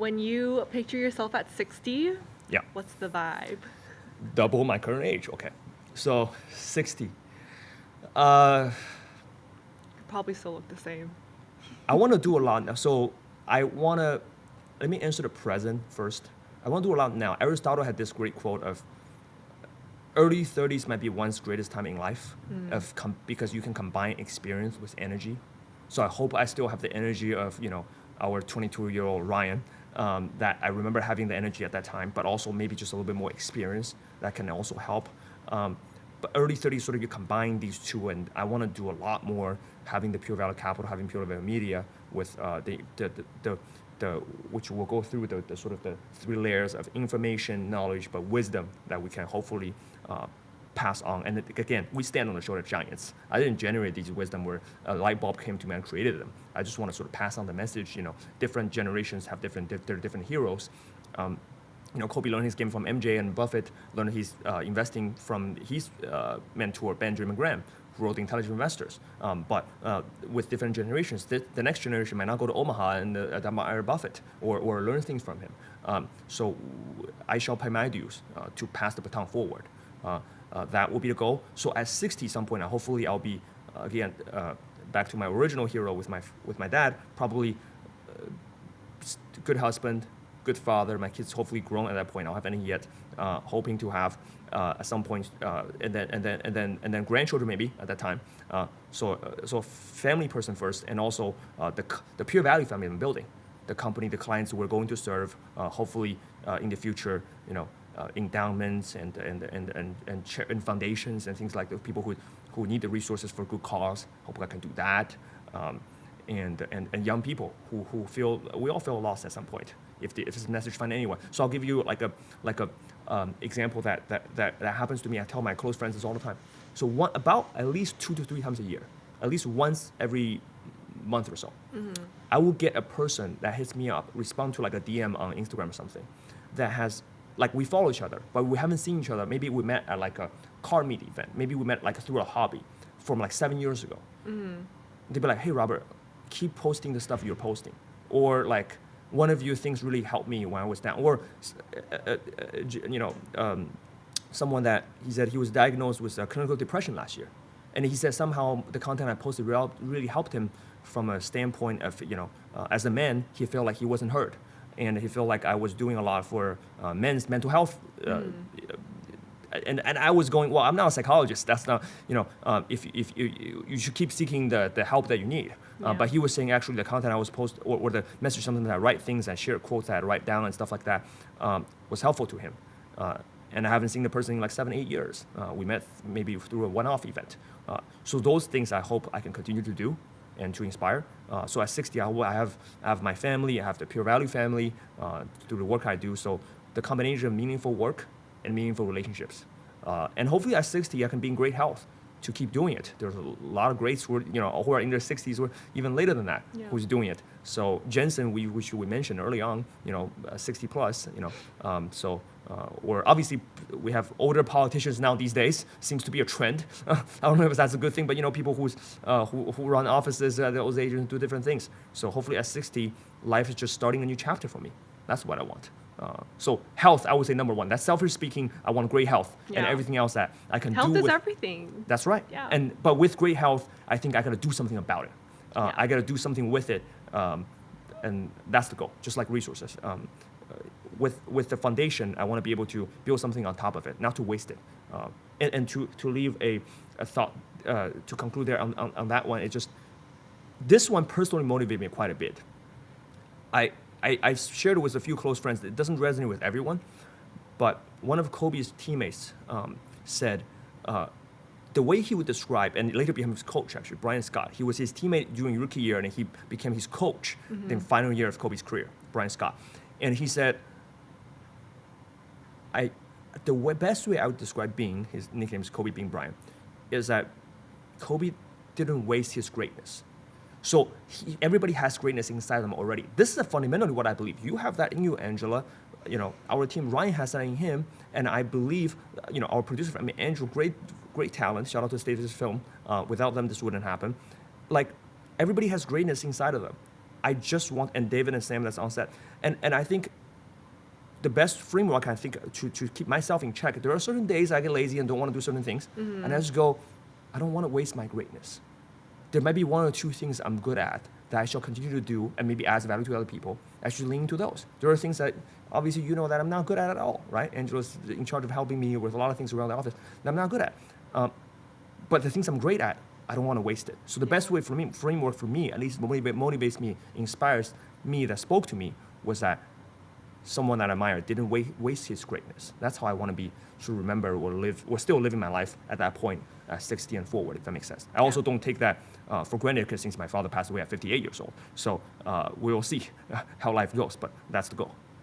When you picture yourself at 60, Yeah. what's the vibe? Double my current age. Okay. So 60. Uh, Probably still look the same. I want to do a lot now. So I want to, let me answer the present first. I want to do a lot now. Aristotle had this great quote of early 30s might be one's greatest time in life because you can combine experience with energy. So I hope I still have the energy of, our 22-year-old Ryan, that I remember having the energy at that time, but also maybe just a little bit more experience that can also help. But early 30s, sort of you combine these two, and I want to do a lot more having the Pure Value Capital, having Pure Value Media with which will go through the sort of the three layers of information, knowledge, but wisdom that we can hopefully pass on. And again, we stand on the shoulder of giants. I didn't generate these wisdom where a light bulb came to me and created them. I just want to sort of pass on the message. Different generations have different heroes. Kobe learned his game from MJ, and Buffett learned his investing from his mentor, Benjamin Graham, who wrote The Intelligent Investors. But with different generations, the next generation might not go to Omaha and admire Buffett or learn things from him. So I shall pay my dues to pass the baton forward. That will be the goal. So at 60, some point, hopefully I'll be, again, back to my original hero with my dad, probably good husband, good father. My kids hopefully grown at that point. I don't have any yet. Hoping to have at some point, and then grandchildren maybe at that time. So family person first, and also the Pure Value family I'm building, the company, the clients we're going to serve. Hopefully in the future, endowments and foundations and things like those, people who need the resources for good cause. Hope I can do that. And young people who feel, we all feel lost at some point if it's a message find anyone. So I'll give you like a example that happens to me. I tell my close friends this all the time. So about at least 2 to 3 times a year, at least once every month or so, I will get a person that hits me up, respond to like a DM on Instagram or something, that has, like, we follow each other, but we haven't seen each other. Maybe we met at like a car meet event. Maybe we met like through a hobby from like 7 years ago. They'd be like, hey, Robert, keep posting the stuff you're posting. Or like, one of your things really helped me when I was down. Or, someone that he said he was diagnosed with clinical depression last year. And he said somehow the content I posted really helped him from a standpoint of, as a man, he felt like he wasn't heard. And he felt like I was doing a lot for men's mental health. And I was going, well, I'm not a psychologist. That's not, if you should keep seeking the help that you need. But he was saying actually the content I was posting, or the message, something that I write things, I share quotes that I write down and stuff like that, was helpful to him. And I haven't seen the person in like 7-8 years. We met maybe through a one-off event. So those things I hope I can continue to do and to inspire. So at 60, I have my family, I have the Pure Value family through the work I do. So the combination of meaningful work and meaningful relationships. And hopefully at 60, I can be in great health to keep doing it. There's a lot of greats who are in their 60s or even later than that, who's doing it. So Jensen, which we mentioned early on, 60 plus, or obviously we have older politicians now these days, seems to be a trend. I don't know if that's a good thing, but people who run offices at those ages do different things. So hopefully at 60, life is just starting a new chapter for me. That's what I want. So health, I would say number one. That's selfish speaking. I want great health, and everything else that I can health do. Health is everything. That's right. Yeah. But with great health, I think I got to do something about it. I got to do something with it, and that's the goal. Just like resources, with the foundation, I want to be able to build something on top of it, not to waste it, and to leave a thought to conclude there on that one. It just, this one personally motivated me quite a bit. I shared it with a few close friends. It doesn't resonate with everyone, but one of Kobe's teammates said the way he would describe, and later became his coach actually, Brian Scott. He was his teammate during rookie year, and he became his coach in the final year of Kobe's career, Brian Scott. And he said, the best way I would describe being, his nickname is Kobe being Brian, is that Kobe didn't waste his greatness. So everybody has greatness inside them already. This is fundamentally what I believe. You have that in you, Angela. Our team, Ryan has that in him, and I believe, our producer, Andrew, great talent. Shout out to Status Film. Without them, this wouldn't happen. Like, everybody has greatness inside of them. I just want, and David and Sam that's on set, and I think the best framework I think to keep myself in check. There are certain days I get lazy and don't want to do certain things, and I just go, I don't want to waste my greatness. There might be one or two things I'm good at that I shall continue to do and maybe adds value to other people. I should lean into those. There are things that obviously you know that I'm not good at all, right? Angela's in charge of helping me with a lot of things around the office that I'm not good at. But the things I'm great at, I don't want to waste it. So the best way for me, framework for me, at least motivates me, inspires me, that spoke to me, was that someone that I admire didn't waste his greatness. That's how I want to be, to remember or still living my life at that point, 60 and forward, if that makes sense. I also don't take that for granted, because since my father passed away at 58 years old. So we'll see how life goes, but that's the goal.